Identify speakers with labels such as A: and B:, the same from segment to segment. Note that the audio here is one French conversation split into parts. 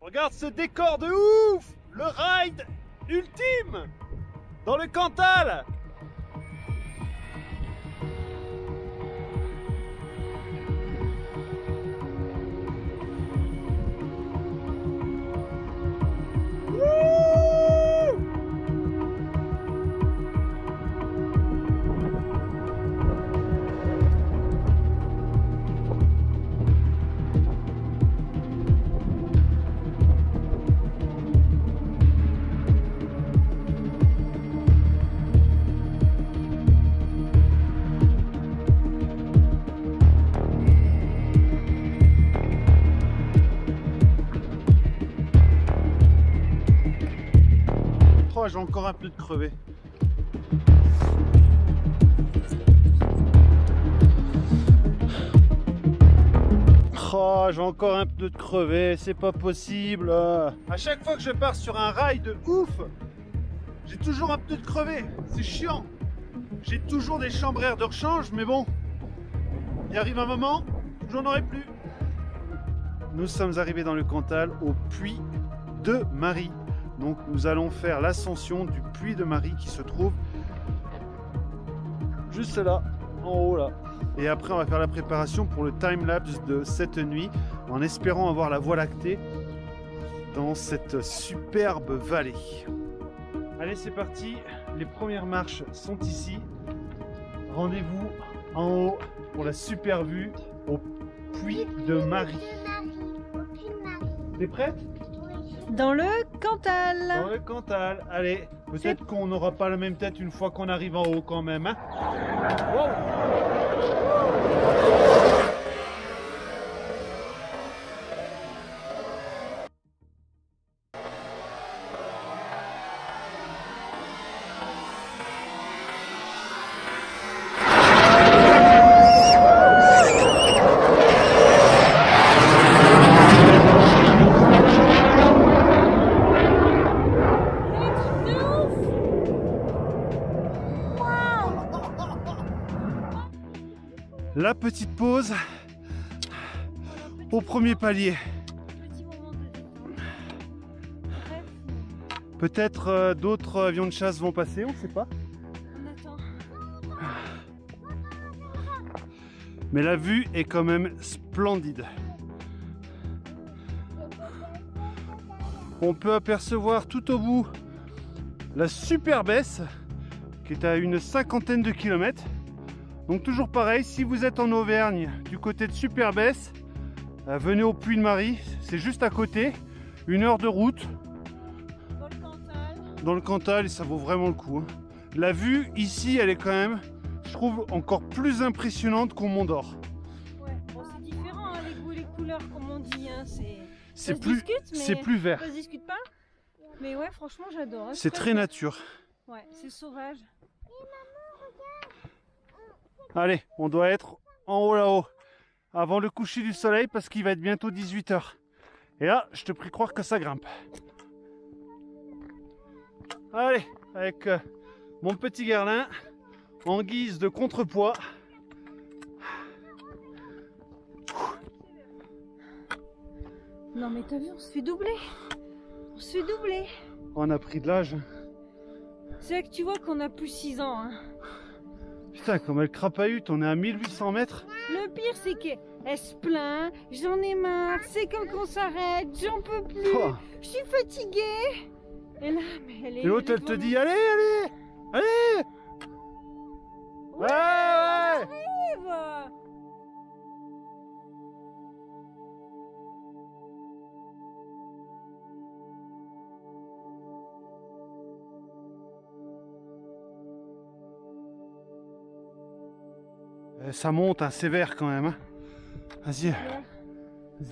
A: Regarde ce décor de ouf! Le ride ultime dans le Cantal! J'ai encore un peu de crevé. Oh, j'ai encore un peu de crevé, c'est pas possible. À chaque fois que je pars sur un rail de ouf, j'ai toujours un peu de crevé. C'est chiant. J'ai toujours des chambres air de rechange, mais bon, il arrive un moment où j'en aurai plus. Nous sommes arrivés dans le Cantal au Puy de Marie. Donc nous allons faire l'ascension du Puy de Marie qui se trouve juste là, en haut là. Et après on va faire la préparation pour le time-lapse de cette nuit en espérant avoir la Voie lactée dans cette superbe vallée. Allez, c'est parti, les premières marches sont ici. Rendez-vous en haut pour la super vue au Puy de Marie. T'es prête ?
B: Dans le Cantal.
A: Dans le Cantal. Allez, peut-être qu'on n'aura pas la même tête une fois qu'on arrive en haut quand même. Hein. Wow. La petite pause au premier palier. Peut-être d'autres avions de chasse vont passer, on ne sait pas.
B: On attend.
A: Mais la vue est quand même splendide. On peut apercevoir tout au bout la Superbesse qui est à une 50aine de kilomètres. Donc toujours pareil, si vous êtes en Auvergne du côté de Superbesse, venez au Puy de Marie, c'est juste à côté, 1 heure de route dans le Cantal et ça vaut vraiment le coup. Hein. La vue ici, elle est quand même, je trouve, encore plus impressionnante qu'au Mont d'Or.
B: Ouais, bon, c'est différent, hein, les goûts et les couleurs comme on dit, hein,
A: c'est plus vert.
B: Ça se discute pas, mais ouais, franchement j'adore. Hein,
A: c'est très nature.
B: Ouais, c'est sauvage.
A: Allez, on doit être en haut là-haut, avant le coucher du soleil parce qu'il va être bientôt 18 h. Et là, je te prie croire que ça grimpe. Allez, avec mon petit Guerlain, en guise de contrepoids.
B: Non mais t'as vu, on se fait doubler. On se fait doubler.
A: On a pris de l'âge.
B: C'est là que tu vois qu'on a plus 6 ans. Hein.
A: Putain, comme elle crapahute, on est à 1800 mètres.
B: Le pire, c'est qu'elle se plaint, j'en ai marre, c'est quand qu'on s'arrête, j'en peux plus, je suis fatiguée. Et là, mais elle est...
A: Et l'autre, elle te dit, allez, allez, allez. Ouais, ouais.
B: Arrive.
A: Ça monte, hein, sévère quand même. Hein. Vas-y.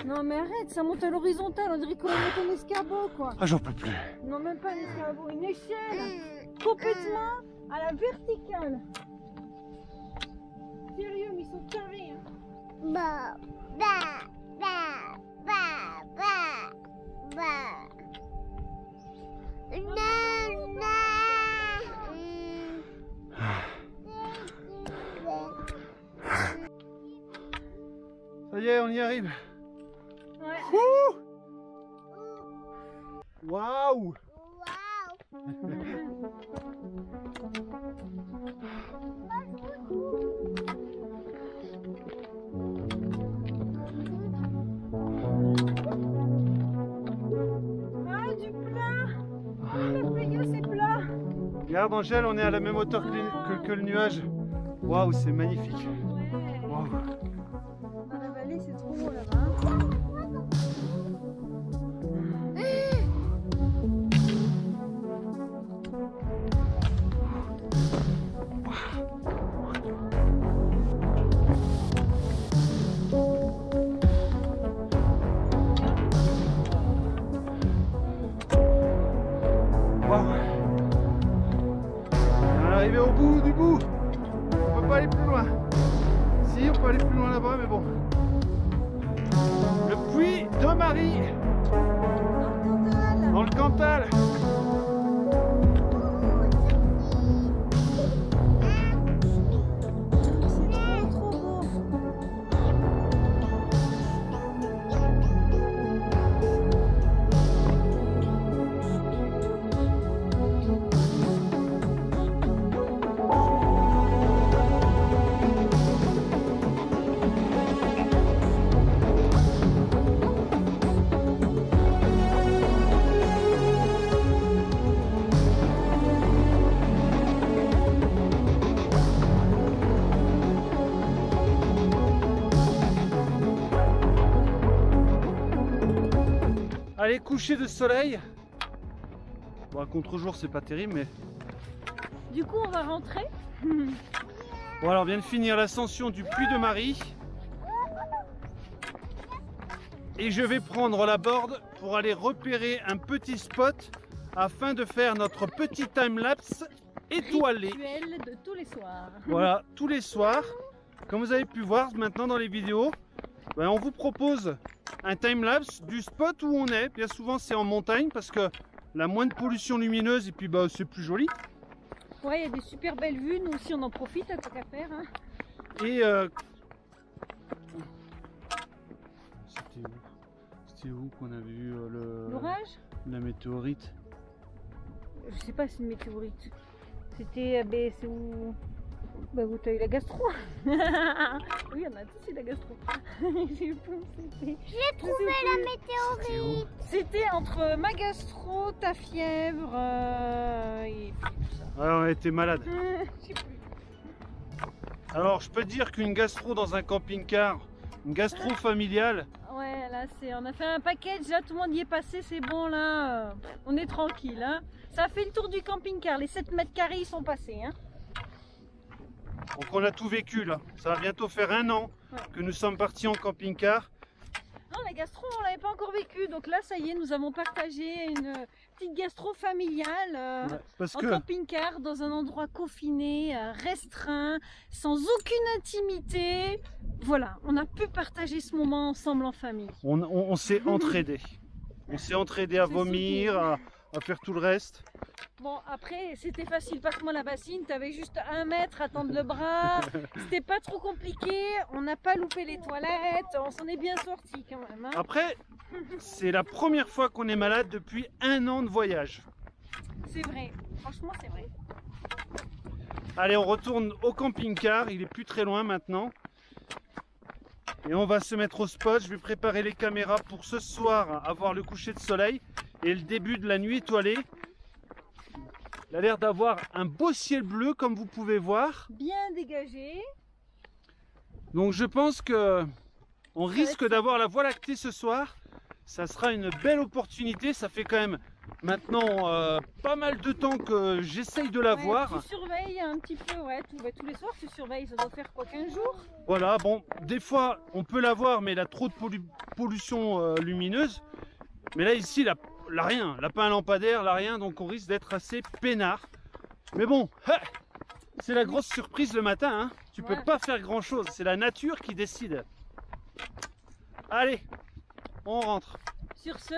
B: Non mais arrête, ça monte à l'horizontale, on dirait qu'on monte un escabeau quoi.
A: Ah, j'en peux plus.
B: Non, même pas un escabeau, une échelle. Complètement à la verticale. Sérieux, mais ils sont carrés. Hein.
C: Bah, bah, bah, bah, bah, bah. Non, non.
A: Ça y est, on y arrive.
B: Ouais.
A: Ouh. Waouh!
B: Ah, du plat! Le Pléio, c'est plat!
A: Regarde Angèle, on est à la même hauteur que le nuage. Waouh, c'est magnifique.
B: Ouais.
A: Waouh.
B: Dans la vallée, c'est trop beau là-bas.
A: Arrivé au bout du bout, on peut pas aller plus loin. Si, on peut aller plus loin là-bas, mais bon. Le puits de Marie, dans le Cantal.
B: C'est trop beau.
A: Allez, coucher de soleil. Bon, à contre-jour, c'est pas terrible, mais...
B: Du coup, on va rentrer.
A: Bon, alors, on vient de finir l'ascension du puits de Marie. Et je vais prendre la board pour aller repérer un petit spot afin de faire notre petit time-lapse étoilé.
B: Rituel de tous les soirs.
A: Voilà, tous les soirs. Comme vous avez pu voir maintenant dans les vidéos, ben, on vous propose un time-lapse du spot où on est. Bien souvent, c'est en montagne parce que la moins de pollution lumineuse et puis ben, c'est plus joli.
B: Ouais, il y a des super belles vues. Nous aussi, on en profite, à tant qu'à faire. Hein.
A: Et c'était où qu'on a vu
B: L'orage?
A: la météorite?
B: Je sais pas si c'est une météorite. C'était, c'est où? Bah, vous t'as eu la gastro. Oui, on a tous eu la gastro. J'ai pensé.
C: J'ai trouvé la météorite.
B: C'était entre ma gastro, ta fièvre et puis tout ça.
A: Ouais, on a été malade.
B: Je sais plus.
A: Alors, je peux te dire qu'une gastro dans un camping-car, une gastro familiale,
B: Ouais, là, on a fait un package, là, tout le monde y est passé, c'est bon, là. On est tranquille, hein. Ça a fait le tour du camping-car. Les 7 mètres carrés, ils sont passés, hein.
A: donc on a tout vécu là. Ça va bientôt faire 1 an que nous sommes partis en camping-car.
B: Non, la gastro, on l'avait pas encore vécu. Donc là, ça y est, nous avons partagé une petite gastro familiale
A: Ouais, parce
B: en
A: que
B: camping-car, dans un endroit confiné, restreint, sans aucune intimité. Voilà, on a pu partager ce moment ensemble en famille.
A: on s'est entraidés. On s'est entraidés à
B: C'est
A: vomir, à faire tout le reste.
B: Bon, après, c'était facile. Passe-moi la bassine, t'avais juste 1 mètre à tendre le bras. C'était pas trop compliqué. On n'a pas loupé les toilettes. On s'en est bien sorti quand même. Hein.
A: Après, c'est la première fois qu'on est malade depuis 1 an de voyage.
B: C'est vrai. Franchement, c'est vrai.
A: Allez, on retourne au camping-car. Il est plus très loin maintenant. Et on va se mettre au spot. Je vais préparer les caméras pour ce soir avoir le coucher de soleil et le début de la nuit étoilée. Il a l'air d'avoir un beau ciel bleu comme vous pouvez voir.
B: Bien dégagé.
A: Donc je pense que on risque d'avoir la Voie lactée ce soir. Ça sera une belle opportunité. Ça fait quand même maintenant pas mal de temps que j'essaye de la voir.
B: Tu surveilles un petit peu, ouais. Tous les soirs, tu surveilles. Ça doit faire quoi, 15 jours?
A: Voilà, bon, des fois on peut la voir, mais elle a trop de pollution lumineuse. Mais là ici, là rien, là pas un lampadaire, là rien, donc on risque d'être assez peinard. Mais bon, c'est la grosse surprise le matin, hein. Tu peux pas faire grand chose, c'est la nature qui décide. Allez, on rentre.
B: Sur ce,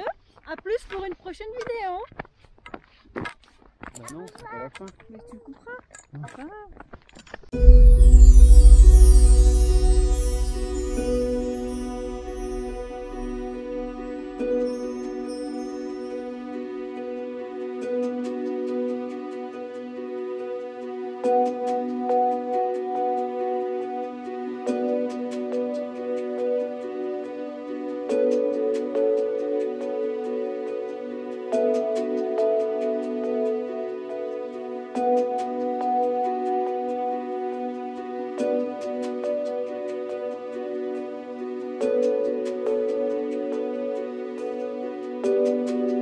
B: à plus pour une prochaine vidéo.
A: Bah non, c'est pas la fin.
B: Mais tu le couperas. C'est pas grave.
A: Ciao.